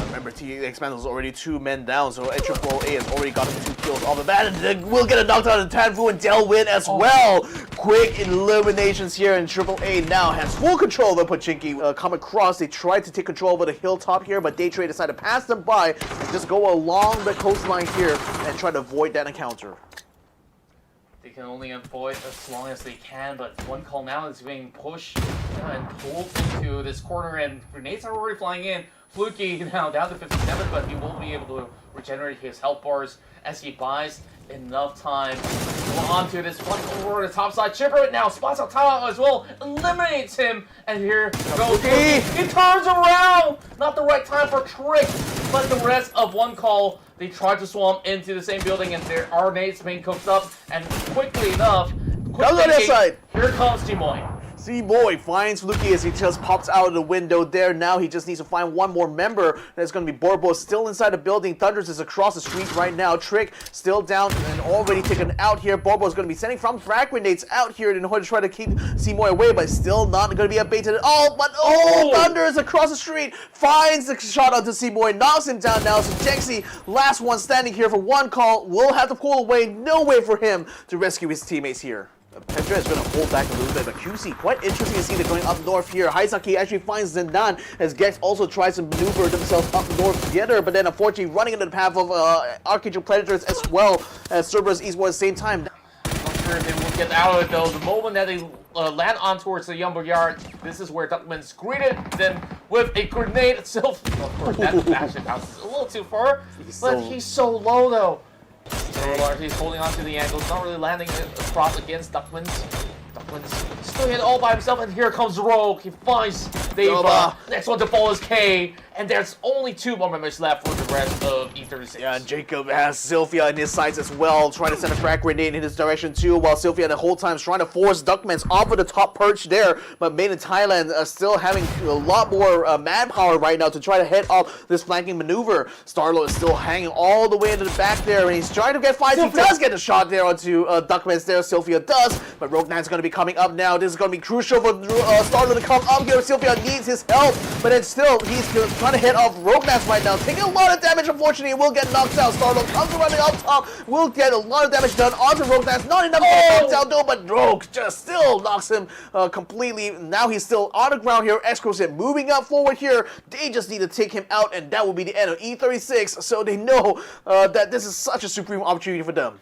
Remember, Expendables is already 2 men down, so AAA has already gotten 2 kills off the bat, and we'll get a knockdown on Tanfu and Delwin as well. Quick eliminations here, and AAA now has full control over Pachinki. Come across, they tried to take control over the hilltop here, but Daytrade decided to pass them by and just go along the coastline here and try to avoid that encounter. They can only avoid as long as they can, but one call now is being pushed and pulled into this corner, and grenades are already flying in. Fluky now down to 57, but he won't be able to regenerate his health bars as he buys enough time to go onto this one over the top side. Chipper now spots out Tala as well, eliminates him, and here goes Fluky. He turns around! Not the right time for Trick, but the rest of one call, they try to swarm into the same building, and their nades being cooked up, and quickly enough, here comes Des Moines. C-Boy finds Fluky as he just pops out of the window there. Now he just needs to find one more member. That's going to be Borbo still inside the building. Thunders is across the street right now. Trick still down and already taken out here. Borbo is going to be sending from frag grenades out here in order to try to keep C-Boy away, but still not going to be abated at all. But Thunders across the street finds the shot onto C-Boy, knocks him down now. So Jexy, last one standing here for one call, will have to pull away. No way for him to rescue his teammates here. Petra is going to hold back a little bit, but QC, quite interesting to see they're going up north here. Haisaki actually finds Zendan as Gex also tries to maneuver themselves up north together, but then unfortunately running into the path of Arkangel Predators as well as CERBERUS Esports at the same time. Not sure if they will get out of it though. The moment that they land on towards the Yumber Yard, this is where Duckman's greeted them with a grenade itself. Of course, that bashed out a little too far, but he's so low though. So he's holding on to the angle, not really landing across against Duckman's. Duckman's just doing it all by himself, and here comes Rogue. He finds Deva. Next one to fall is K, and there's only 2 more members left for the rest of E36. Yeah, and Jacob has Sylphia in his sights as well, trying to send a frag grenade in his direction too, while Sylphia the whole time is trying to force Duckman's off of the top perch there. But Made in Thailand still having a lot more manpower right now to try to head off this flanking maneuver. Starlord is still hanging all the way into the back there, and he's trying to get fights. He does get a shot there onto Duckman's there. Sylphia does, but Rogue Knight's going to be coming up now. This is going to be crucial for Starlord to come up here. Sylphia needs his help, but then still he's trying to hit off Rogue Knight right now, taking a lot of damage. Unfortunately, will get knocked out. Starlord comes running up top, will get a lot of damage done onto Rogue Knight. Not enough to get knocked out though, but Rogue just still knocks him completely. Now he's still on the ground here. Xsset moving up forward here. They just need to take him out, and that will be the end of E36. So they know that this is such a supreme opportunity for them.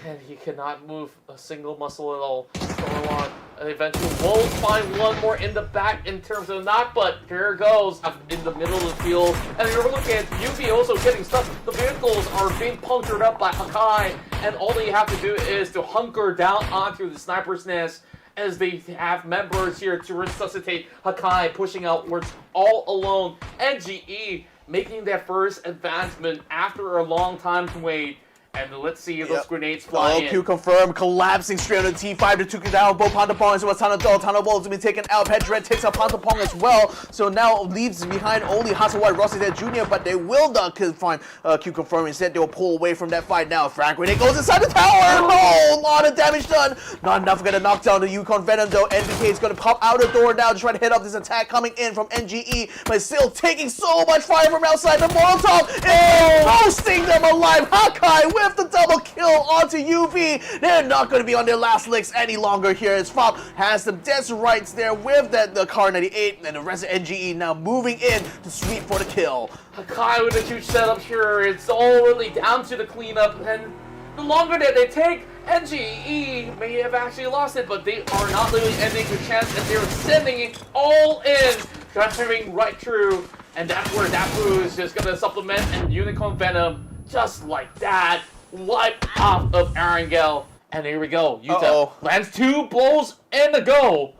And he cannot move a single muscle at all. Go on. And eventually will find one more in the back in terms of the knock, but here goes in the middle of the field. And you're looking at UV also getting stuck. The vehicles are being punctured up by Hakai, and all that you have to do is to hunker down onto the sniper's nest as they have members here to resuscitate Hakai, pushing outwards all alone. NGE making their first advancement after a long time to wait. And let's see if those grenades fly in. QConfirm collapsing straight on the T5 to took it down. Both Pantapong as well as Tanadol. Tanadol has been taken out. Pedred takes out Pantapong as well. So now leaves behind only Hasawat Rossitet Jr., but they will not find QConfirm. Instead, they will pull away from that fight now. Frag grenade goes inside the tower. Oh, a lot of damage done. Not enough going to knock down the Yukon Venom though. NBK is going to pop out the door now to try to head off this attack coming in from NGE, but still taking so much fire from outside. The Molotov is roasting them alive. Hakai with the double kill onto UV. They're not going to be on their last legs any longer here as Fob has some dead rights there with the Car 98, and the rest of NGE now moving in to sweep for the kill. Hakai with a huge setup here. It's all really down to the cleanup, and the longer that they take, NGE may have actually lost it, but they are not really ending the chance, and they're sending it all in, driving right through, and that's where Dapu is just going to supplement, and Unicorn Venom, just like that, wipe off of Arkangel. And here we go. Utah lands 2 blows and a go.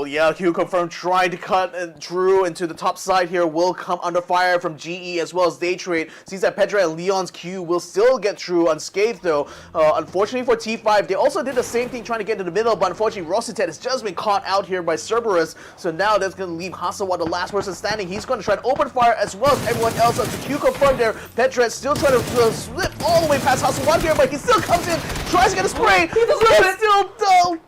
Yeah, QConfirm trying to cut through into the top side here. Will come under fire from GE as well as Daytrade. Sees that Pedra and Leon's Q will still get through unscathed though. Unfortunately for T5, they also did the same thing trying to get to the middle, but unfortunately Rossitet has just been caught out here by Cerberus. So now that's going to leave Hasawa, the last person standing. He's going to try to open fire as well as everyone else. To QConfirm there, Pedra still trying to slip all the way past Hasawa here, but he still comes in, tries to get a spray. He's still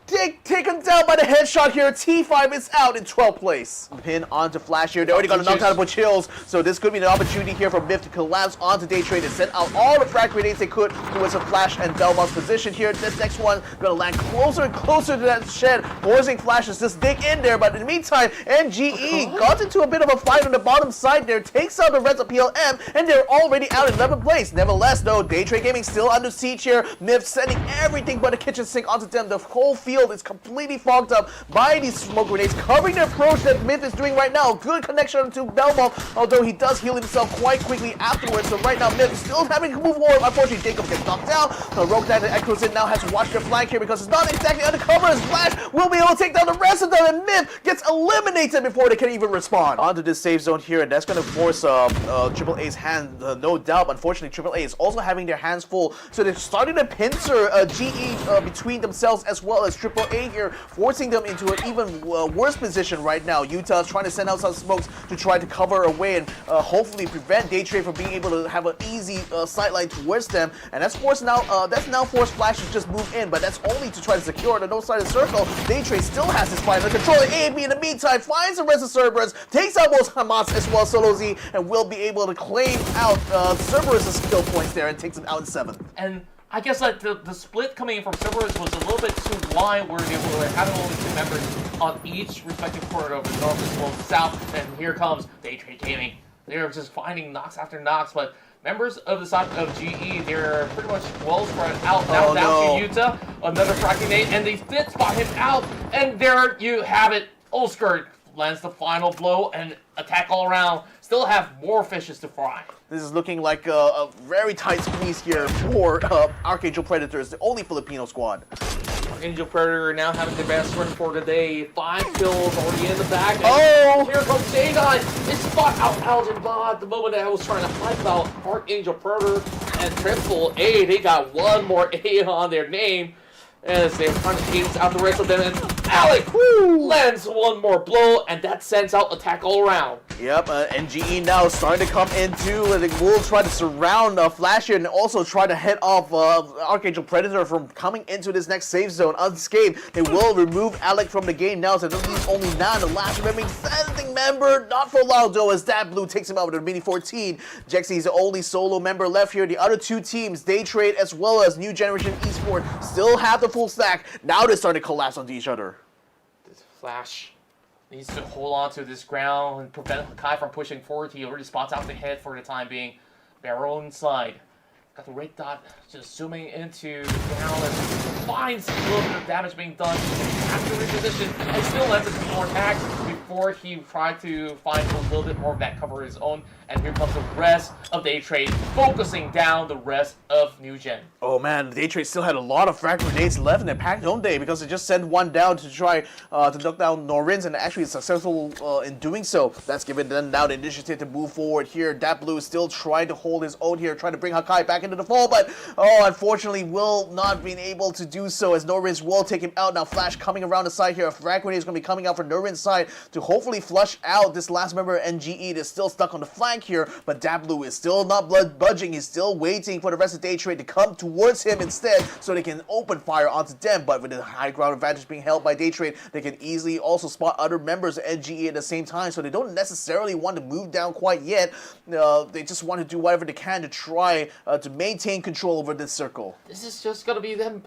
taken down by the headshot here. T5 is out in 12th place. Pin onto Flash here. They already got knocked out of Chills, so this could be an opportunity here for Myth to collapse onto Daytrade and send out all the frag grenades they could towards a Flash and Belmont's position here. This next one gonna land closer and closer to that shed, forcing Flash to just dig in there. But in the meantime, NGE got into a bit of a fight on the bottom side there, takes out the rest of PLM, and they're already out in 11th place. Nevertheless, though, Daytrade Gaming still under siege here. Myth sending everything but a kitchen sink onto them. The whole field is completely fogged up by these smoke grenades, covering the approach that Myth is doing right now. Good connection to Belmont, although he does heal himself quite quickly afterwards. So right now, Myth is still having to move forward. Unfortunately, Jacob gets knocked down. The Rogue Knight and Echoes in now has to watch their flank here because it's not exactly undercover as Flash will be able to take down the rest of them, and Myth gets eliminated before they can even respond. Onto this safe zone here, and that's going to force Triple A's hand, no doubt. Unfortunately, Triple A is also having their hands full, so they're starting to pincer GE between themselves as well as AAA here, forcing them into an even worse position right now. Utah is trying to send out some smokes to try to cover away and hopefully prevent Daytrade from being able to have an easy sightline towards them. And that's now forced Flash to just move in, but that's only to try to secure the north side of the circle. Daytrade still has his fight under control. A&B in the meantime finds the rest of Cerberus, takes out both Hamas as well as Solo Z, and will be able to claim out Cerberus' skill points there and takes him out in 7th. And I guess that the split coming in from Cerberus was a little bit too wide, where they were having only 2 members on each respective corner of the north as well as the south. And here comes Daytrade Gaming. They're just finding knocks after knocks, but members of the side of GE, they're pretty much well spread out. Now down to Utah, another fracking nade, and they did spot him out. And there you have it. Ulskert lands the final blow and attack all around. Still have more fishes to fry. This is looking like a very tight squeeze here for Arkangel Predators, the only Filipino squad. Arkangel Predator now having the best run for the day. 5 kills already in the back. Oh! Here comes Dagon. It's spot out Algin Bod. The moment that I was trying to hype out Arkangel Predator and Triple A, they got one more A on their name as they're trying to aim out the rest of them. And Alec lands one more blow, and that sends out attack all around. Yep, NGE now starting to come into, and they will try to surround Flash here and also try to head off Arkangel Predator from coming into this next safe zone unscathed. They will remove Alec from the game now, so that leaves only 9. The last remaining standing member, not for long though, as that blue takes him out with a mini 14. Jexy is the only solo member left here. The other 2 teams, Daytrade as well as New Generation Esports, still have the full stack. Now they're starting to collapse onto each other. This Flash needs to hold on to this ground and prevent Kai from pushing forward. He already spots out the head for the time being. Barrel inside. Got the red dot just zooming into the ground and finds a little bit of damage being done after reposition and still lands a few more attacks before he tried to find a little bit more of that cover of his own. And here comes the rest of Daytrade, focusing down the rest of New Gen. Oh man, Daytrade still had a lot of frag grenades left in their pack, don't they? Because they just sent one down to try to knock down Norins, and actually successful in doing so. That's given them now the initiative to move forward here. Dat Blue is still trying to hold his own here, trying to bring Hakai back into the fold, but unfortunately will not be able to do so as Norins will take him out. Now Flash coming around the side here. A frag grenade is going to be coming out from Norins' side to hopefully flush out this last member of NGE that's still stuck on the flank here, but Dablu is still not budging. He's still waiting for the rest of Daytrade to come towards him instead so they can open fire onto them, but with the high ground advantage being held by Daytrade, they can easily also spot other members of NGE at the same time, so they don't necessarily want to move down quite yet. They just want to do whatever they can to try to maintain control over this circle. This is just going to be them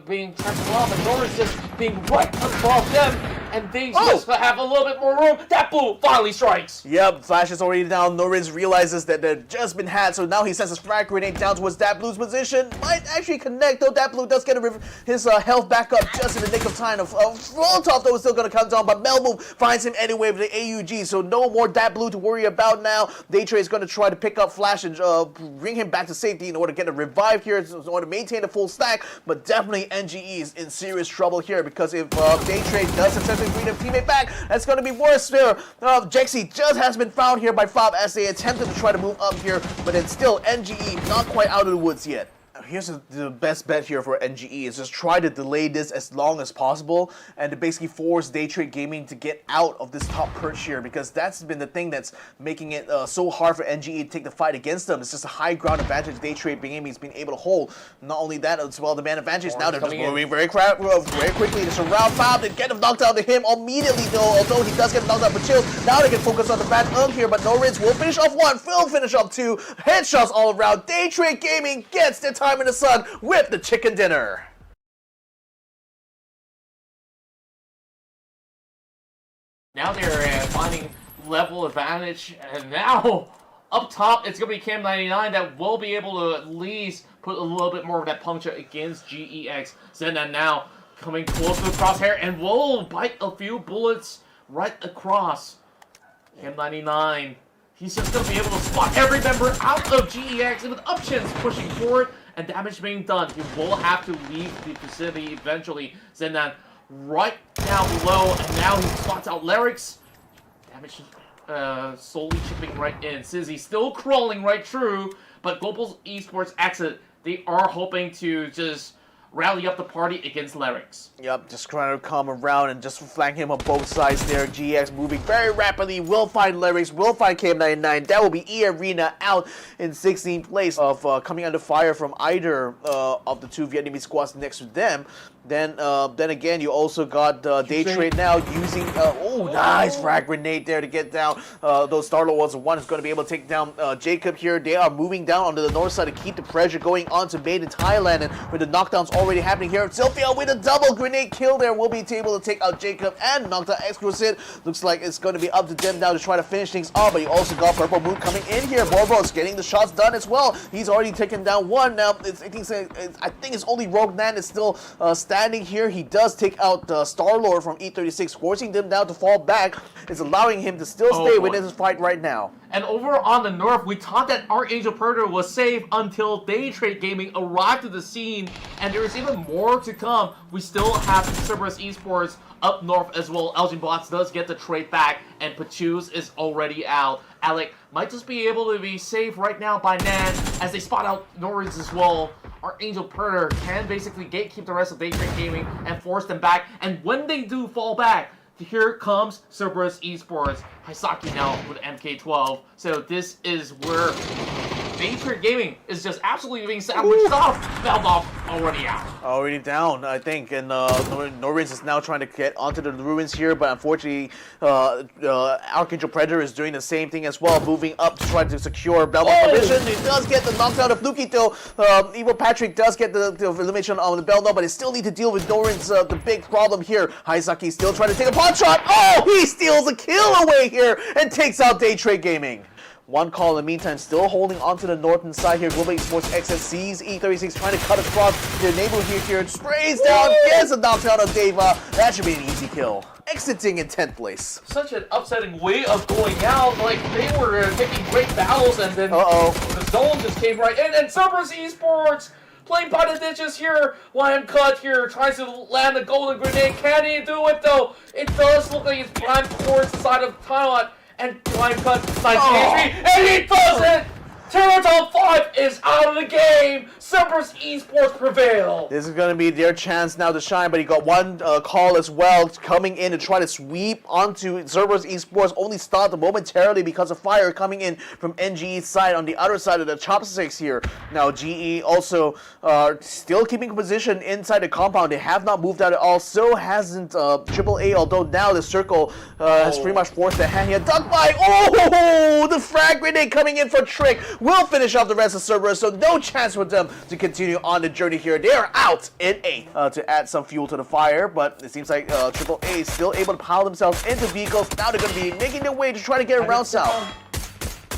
being tracked off, and Norris just being right above them, and they just have a little bit more room. That blue finally strikes. Yep, Flash is already down. Norris realizes that they've just been had, so now he sends his frag grenade down towards Dat Blue's position. Might actually connect, though. Dat Blue does get his health back up just in the nick of time. Molotov, though, is still going to come down, but Melboom finds him anyway with the AUG, so no more Dat Blue to worry about now. Daytrade is going to try to pick up Flash and bring him back to safety in order to get a revive here, in order to maintain the full stack, but definitely NGE is in serious trouble here, because if Daytrade does successfully bring their teammate back, that's going to be worse there. Jexy just has been found here by FIVE as they attempted to try to move up here, but it's still NGE not quite out of the woods yet. Here's the best bet here for NGE is just try to delay this as long as possible and to basically force Daytrade Gaming to get out of this top perch here, because that's been the thing that's making it so hard for NGE to take the fight against them. It's just a high ground advantage Daytrade Gaming has been able to hold. Not only that, as well, the man advantage, now they're just moving very quickly to surround FIVE and get him knocked out to him immediately, though, although he does get knocked out for chill. Now they can focus on the bad unk here, but Norins will finish off one, Phil finish off two, headshots all around. Daytrade Gaming gets their time in the sun with the chicken dinner. Now they're finding level advantage, and now up top it's going to be Cam99 that will be able to at least put a little bit more of that puncture against GEX. Zendan now coming close to the crosshair and will bite a few bullets right across. Cam99, he's just going to be able to spot every member out of GEX, and with Upchins pushing forward and damage being done, he will have to leave the vicinity eventually. Zendan right down below, and now he spots out Larix. Damage slowly chipping right in. Sizzy still crawling right through, but Global Esports Xsset, they are hoping to just rally up the party against Larynx. Yep, just trying to come around and just flank him on both sides there. GX moving very rapidly. Will find Larynx, will find KM99. That will be eArena out in 16th place of coming under fire from either of the two Vietnamese squads next to them. Then again, you also got Daytrade now using nice frag grenade there to get down those Star-Lords. One is going to be able to take down Jacob here. They are moving down onto the north side to keep the pressure going on to Made in Thailand, and with the knockdowns already happening here, Sylphia with a double grenade kill there will be able to take out Jacob and knock out Xsset. Looks like it's going to be up to them now to try to finish things off, but you also got Purple Moon coming in here. Borbo's getting the shots done as well. He's already taken down one. Now I think it's only Rogue Nan is still standing here. He does take out Star-Lord from E36, forcing them down to fall back. It's allowing him to still stay within this fight right now. And over on the north, we thought that Arkangel Predator was safe until Daytrade Gaming arrived to the scene, and there is even more to come. We still have CERBERUS Esports up north as well. Elgin Bots does get the trade back, and Pachus is already out. Alec might just be able to be saved right now by Nan as they spot out Norris as well. Arkangel Predator can basically gatekeep the rest of Daytrade Gaming and force them back, and when they do fall back, here comes CERBERUS Esports. Hisaki now with MK12. So this is where Daytrade Gaming is just absolutely being sandwiched off. Veldov already out. Already down, I think. And Norins is now trying to get onto the ruins here, but unfortunately, Arkangel Predator is doing the same thing as well, moving up to try to secure Veldov's position. He does get the knockdown of Fluky though. Evil Patrick does get the elimination on the Veldov, but they still need to deal with Norins, the big problem here. Hisaki still trying to take a pot shot. Oh, he steals a kill away here and takes out Daytrade Gaming. One call in the meantime, still holding onto the northern side here. Global Esports Xsset sees E36 trying to cut across their neighborhood here. Sprays down, gets a knockdown of Deva. That should be an easy kill. Exiting in 10th place. Such an upsetting way of going out. Like, they were taking great battles, and then the zone just came right in. And CERBERUS Esports playing by the ditches here. Lion Cut here tries to land the golden grenade. Can he do it though? It does look like he's primed towards the side of Thailand. And Lion Cut decides entry, and he does it! Theerathon FIVE is out of the game! CERBERUS Esports prevail! This is going to be their chance now to shine, but he got one call as well coming in to try to sweep onto CERBERUS Esports, only stopped momentarily because of fire coming in from NGE's side on the other side of the chopsticks here. Now GE also still keeping position inside the compound. They have not moved out at all, so hasn't AAA, although now the circle has pretty much forced their hand here. Duck by! Oh! The frag grenade coming in for Trick will finish off the rest of Cerberus, so no chance for them to continue on the journey here. They are out in 8th to add some fuel to the fire, but it seems like AAA is still able to pile themselves into vehicles. Now they're going to be making their way to try to get around south.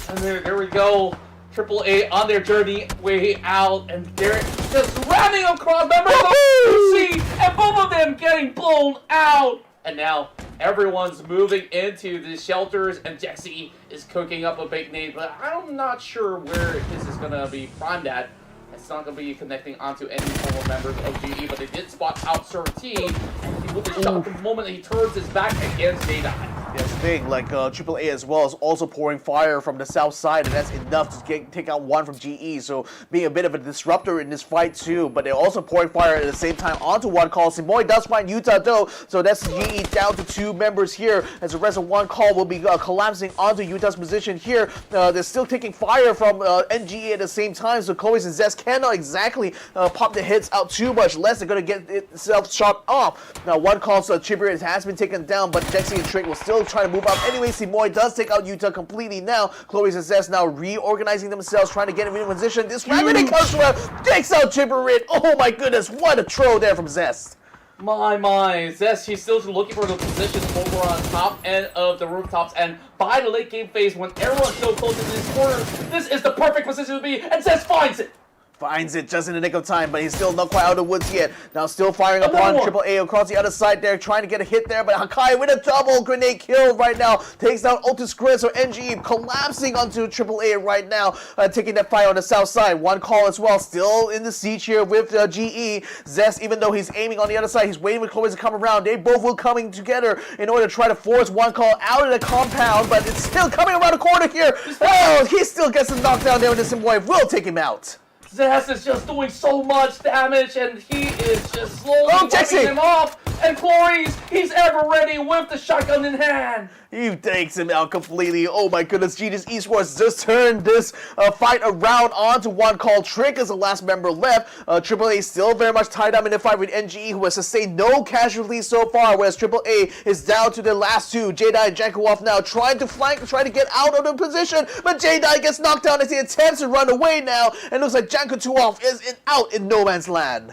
And there we go. AAA on their journey way out, and they're just ramming across members of QC, and both of them getting blown out. And now everyone's moving into the shelters, and Jexy is cooking up a big nade, but I'm not sure where his is going to be primed at. It's not going to be connecting onto any former members of GE, but they did spot out Sir T, and he will be shot the moment that he turns his back against Data. Yes, thing, like AAA as well is also pouring fire from the south side, and that's enough to take out one from GE, so being a bit of a disruptor in this fight too, but they're also pouring fire at the same time onto one call. Simoy does find Utah though, so that's GE down to 2 members here, as the rest of one call will be collapsing onto Utah's position here. They're still taking fire from NGE at the same time, so Chloe's and Zest cannot exactly pop the hits out too much, less they're going to get itself shot off. Now one call's Chibir has been taken down, but Dexy and Trick will still try to move up. Anyway, Simoy does take out Utah completely now. Chloe's and Zest now reorganizing themselves, trying to get him in position. This Rabbit comes around, takes out Chibir. Oh my goodness, what a throw there from Zest. My, Zest, he's still looking for the positions over on top end of the rooftops, and by the late game phase, when everyone's so close to this corner, this is the perfect position to be, and Zest finds it! Finds it just in the nick of time, but he's still not quite out of the woods yet. Now still firing upon AAA across the other side there, trying to get a hit there, but Hakai with a double grenade kill right now. Takes down Otis Grizz, so NGE collapsing onto AAA right now, taking that fire on the south side. One call as well, still in the siege here with GE. Zest, even though he's aiming on the other side, he's waiting for Chloe to come around. They both will coming together in order to try to force one call out of the compound, but it's still coming around the corner here. Oh, he still gets a knockdown there, and the Simboy will take him out. Zess is just doing so much damage, and he is just slowly wiping him off. And Clarice, he's ever ready with the shotgun in hand. He takes him out completely. Oh my goodness, Genius Esports just turned this fight around onto one called Trick as the last member left. AAA still very much tied up in the fight with NGE, who has sustained no casualties so far, whereas AAA is down to the last two. J-Dye and Jankovoff now trying to flank, trying to get out of the position, but J-Dye gets knocked down as he attempts to run away now, and looks like Jankovoff is out in no man's land.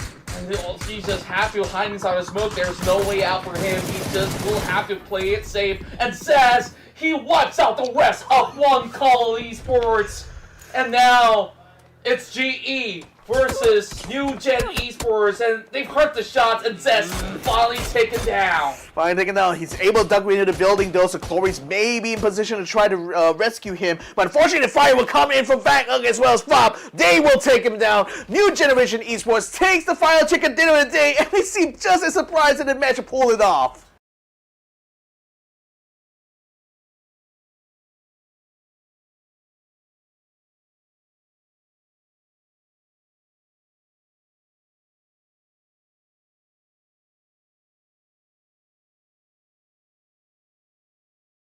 He just has to hide inside the smoke. There's no way out for him. He just will have to play it safe. And says he wipes out the rest of One Call Esports. And now it's GE versus New Gen Esports, and they've heard the shots, and Zess finally taken down. Finally taken down. He's able to duck into the building though, so Cloris may be in position to try to rescue him. But unfortunately, the fire will come in from Van Ung as well as Bob. They will take him down. New Generation Esports takes the final chicken dinner of the day, and they seem just as surprised that they managed to pull it off.